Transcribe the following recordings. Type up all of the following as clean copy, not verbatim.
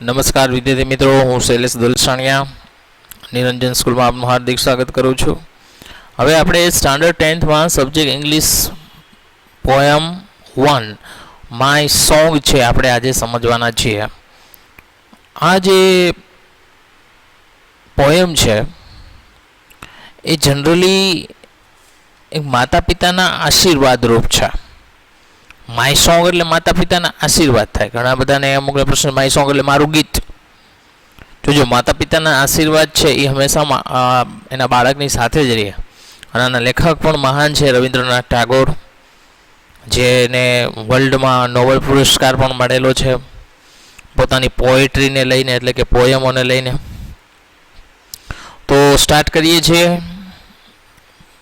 નમસ્કાર વિદ્યાર્થી મિત્રો, હું શૈલેષ દલસાણિયા નિરંજન સ્કૂલમાં આપનું હાર્દિક સ્વાગત કરું છું. હવે આપણે સ્ટાન્ડર્ડ 10થમાં subject English poem 1 my song છે આપણે આજે સમજવાના છીએ. આ જે પોયમ છે એ જનરલી એક માતા પિતાના આશીર્વાદ રૂપ છે. માય સોંગ એટલે માતા પિતાના આશીર્વાદ થાય. ઘણા બધાને અમુકને પ્રશ્ન, માય સોંગ એટલે મારું ગીત. જોજો, માતા પિતાના આશીર્વાદ છે એ હંમેશા એના બાળકની સાથે જ રહે. અને આના લેખક પણ મહાન છે, રવિન્દ્રનાથ ટાગોર, જેને વર્લ્ડમાં નોબેલ પુરસ્કાર પણ મળેલો છે પોતાની પોએટ્રીને લઈને, એટલે કે પોયમોને લઈને. તો સ્ટાર્ટ કરીએ છીએ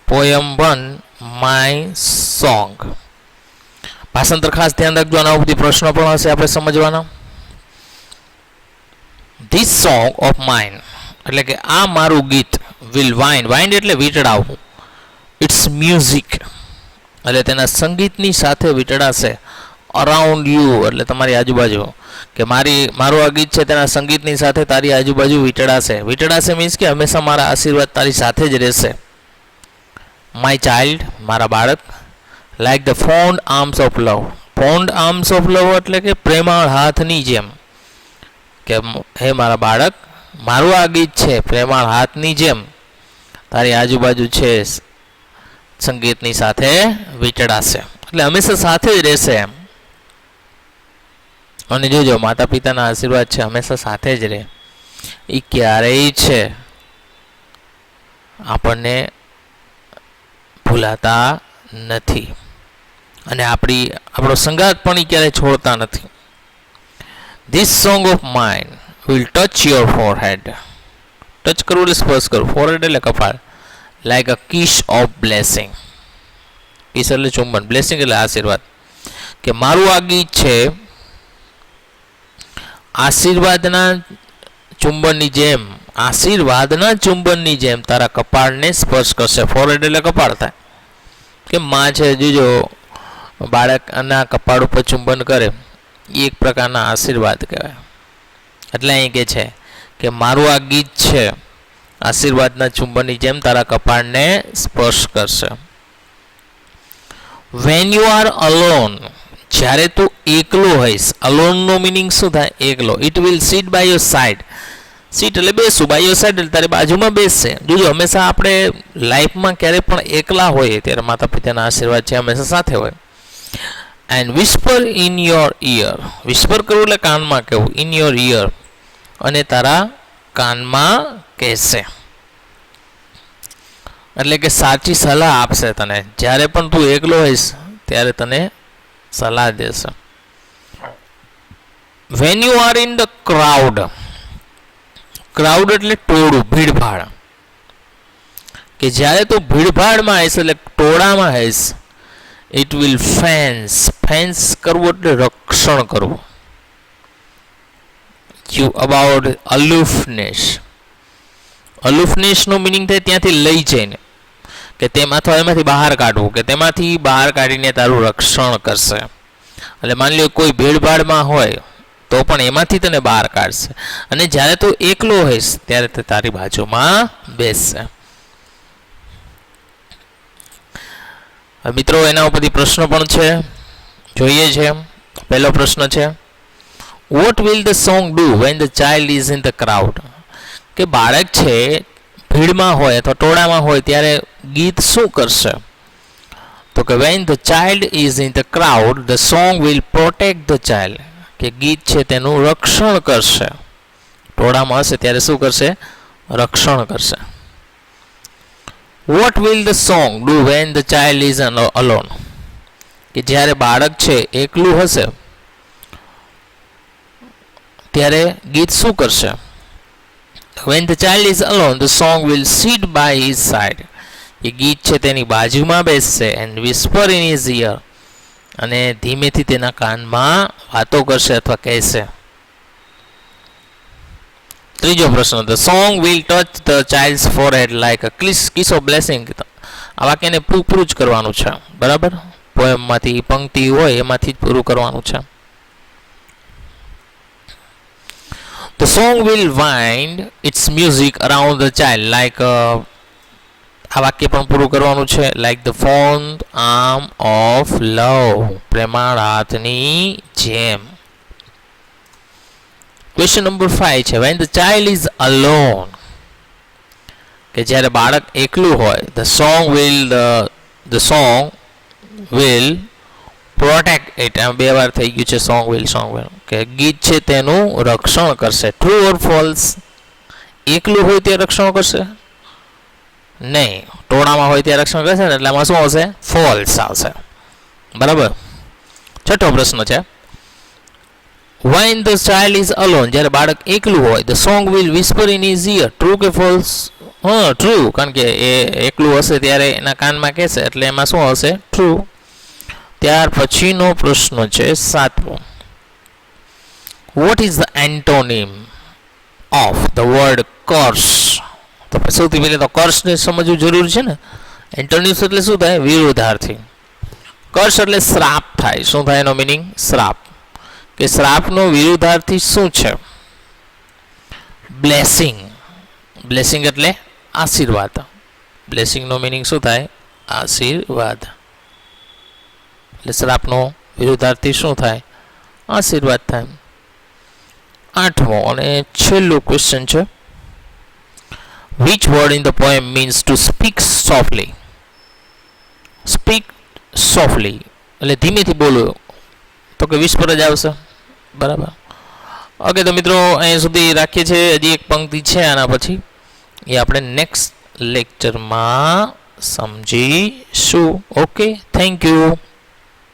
પોયમ 1 માય સોંગ. ભાષાંતર ખાસ ધ્યાન રાખજો, આના બધી પ્રશ્નો પણ હશે આપણે સમજવાના. ધીસ સોંગ ઓફ માઇન એટલે કે આ મારું ગીત, વિલ વાઇન્ડ એટલે વીંટળાવવું, ઇટ્સ મ્યુઝિક એટલે તેના સંગીતની સાથે વીંટળાશે, અરાઉન્ડ યુ એટલે તમારી આજુબાજુ, કે મારું આ ગીત છે તેના સંગીતની સાથે તારી આજુબાજુ વીંટળાશે. વીંટળાશે મીન્સ કે હંમેશા મારા આશીર્વાદ તારી સાથે જ રહેશે. માય ચાઇલ્ડ મારા બાળક, like the found arms of love. Found arms of લવ એટલે કે પ્રેમાળ હાથની જેમ, કે હે મારા બાળક, મારું આ ગીત છે પ્રેમાળ હાથની જેમ તારી આજુબાજુ છે, સંગીતની સાથે વીંટળાશે એટલે હંમેશા સાથે જ રહેશે એમ. અને જોજો, માતા પિતાના આશીર્વાદ છે હંમેશા સાથે જ રહે, એ ક્યારેય છે આપણને ભૂલાતા નથી, અને આપણો સંગાત પણ એ ક્યારેય છોડતા નથી. This song of mine will touch your forehead. Touch કરવું એટલે સ્પર્શ કરવું, ફોરહેડ એટલે કપાળ, like a kiss of blessing. Kiss એટલે ચુંબન, બ્લેસિંગ એટલે આશીર્વાદ. કે મારું આ ગીત છે આશીર્વાદના ચુંબનની જેમ તારા કપાળને સ્પર્શ કરશે. ફોરહેડ એટલે કપાળ થાય, કે માં છે જોજો બાળકના કપાળ ઉપર ચુંબન કરે, એ એક પ્રકારના આશીર્વાદ કહેવાય. એટલે અહીં કે છે કે મારું આ ગીત છે આશીર્વાદના ચુંબનની જેમ તારા કપાળને સ્પર્શ કરશે. વેન યુ આર અલોન, જ્યારે તું એકલો હોઈશ. અલોનનો મિનિંગ શું થાય? એકલો. It will sit by your side. Sit એટલે બેસવું, બાય યોર સાઈડ એટલે તારી બાજુમાં બેસશે. જોજો, હંમેશા આપણે લાઈફમાં ક્યારેય પણ એકલા હોઈએ ત્યારે માતા પિતાના આશીર્વાદ છે હંમેશા સાથે હોય. And whisper in your ear. Whisper કરવું એટલે કાનમાં કહેવું, ઇન યોર ઇયર અને તારા કાનમાં કહેશે, એટલે કે સાચી સલાહ આપશે તને. જ્યારે પણ તું એકલો હોઈશ ત્યારે તને સલાહ દેશે. When you are in the crowd. Crowd એટલે ટોળું, ભીડભાડ. કે જ્યારે તું ભીડભાડમાં આવીશ એટલે ટોળામાં આવીશ, ઇટ વિલ ફેન્સ. ફેન્સ કરવું એટલે રક્ષણ કરવું. You about aloofness. અલુફનેસનો મિનિંગ થાય ત્યાંથી લઈ જઈને, કે તેમાં અથવા એમાંથી બહાર કાઢવું, કે તેમાંથી બહાર કાઢીને તારું રક્ષણ કરશે. એટલે માની લો કોઈ ભીડભાડમાં હોય તો પણ એમાંથી તને બહાર કાઢશે, અને જ્યારે તું એકલો હોઈશ ત્યારે તે તારી બાજુમાં બેસશે. મિત્રો, એના ઉપરથી પ્રશ્નો પણ છે, જોઈએ છે. પહેલો પ્રશ્ન છે, what will the song do when the child is in the crowd. કે બાળક છે ભીડમાં હોય અથવા ટોળામાં હોય ત્યારે ગીત શું કરશે? તો કે van the child is in the crowd the song will protect the child. કે ગીત છે તેનું રક્ષણ કરશે. ટોળામાં હશે ત્યારે શું કરશે? રક્ષણ કરશે. What will the song do when the child is alone. કે જ્યારે બાળક છે એકલું હશે ત્યારે ગીત શું કરશે? When the child is alone the song will sit by his side. એ ગીત છે તેની બાજુમાં બેસશે. And whisper in his ear અને ધીમેથી તેના કાનમાં વાતો કરશે અથવા કહેશે. ત્રીજો પ્રશ્ન, the song will touch the childs forehead like a kiss of blessing. આ વાક્યને પૂરું જ કરવાનું છે, બરાબર? પોએમમાંથી પંક્તિ હોય એમાંથી જ પૂરું કરવાનું છે. The song will wind its music around the child like આ વાક્ય પણ પૂરું કરવાનું છે like the found arm of લવ પ્રેમાળ હાથની જેમ. ક્વેશ્ચન નંબર 5 છે when the child is alone કે જ્યારે બાળક એકલું હોય the song will protect it. આ બે વાર થઈ ગયું છે song will કે ગીત છે તેનું રક્ષણ કરશે. True or false? એકલું હોય તે રક્ષણ કરશે નહીં, ટોળામાં હોય ત્યાં રક્ષણ કરશે ને, એટલે આમાં શું આવશે? ફોલ્સ આવશે. બરાબર. છઠ્ઠો પ્રશ્ન છે when the child is alone જ્યારે બાળક એકલું હોય the song will whisper in his ear. True કે ફોલ્સ? ટ્રુ, કારણ કે એ એકલું હશે ત્યારે એના કાનમાં કહેશે, એટલે એમાં શું આવશે? ટ્રુ. ત્યાર પછીનો પ્રશ્ન છે 7મો. what is the antonym of the word curse? તો સૌથી પહેલાં તો કર્સને સમજવું જરૂરી છે ને. એન્ટોનિમ્સ એટલે શું થાય? વિરુદ્ધાર્થી. કર્સ એટલે શ્રાપ થાય. શું થાય એનો મિનિંગ? શ્રાપ. કે શ્રાપનો વિરુદ્ધાર્થી શું છે? બ્લેસિંગ. બ્લેસિંગ એટલે આશીર્વાદ. બ્લેસિંગનો મિનિંગ શું થાય? આશીર્વાદ. એટલે શ્રાપનો વિરુદ્ધાર્થી શું થાય? આશીર્વાદ થાય. 8મો અને છેલ્લો ક્વેશ્ચન છે which word in the poem means to speak softly? speak softly એટલે ધીમેથી બોલો, તો કે whisper જ આવશે. બરાબર. ઓકે, તો મિત્રો અહીંયા સુધી રાખીએ છીએ. હજી એક પંક્તિ છે આના પછી, એ આપણે નેક્સ્ટ લેક્ચરમાં સમજીશું. Okay, thank you.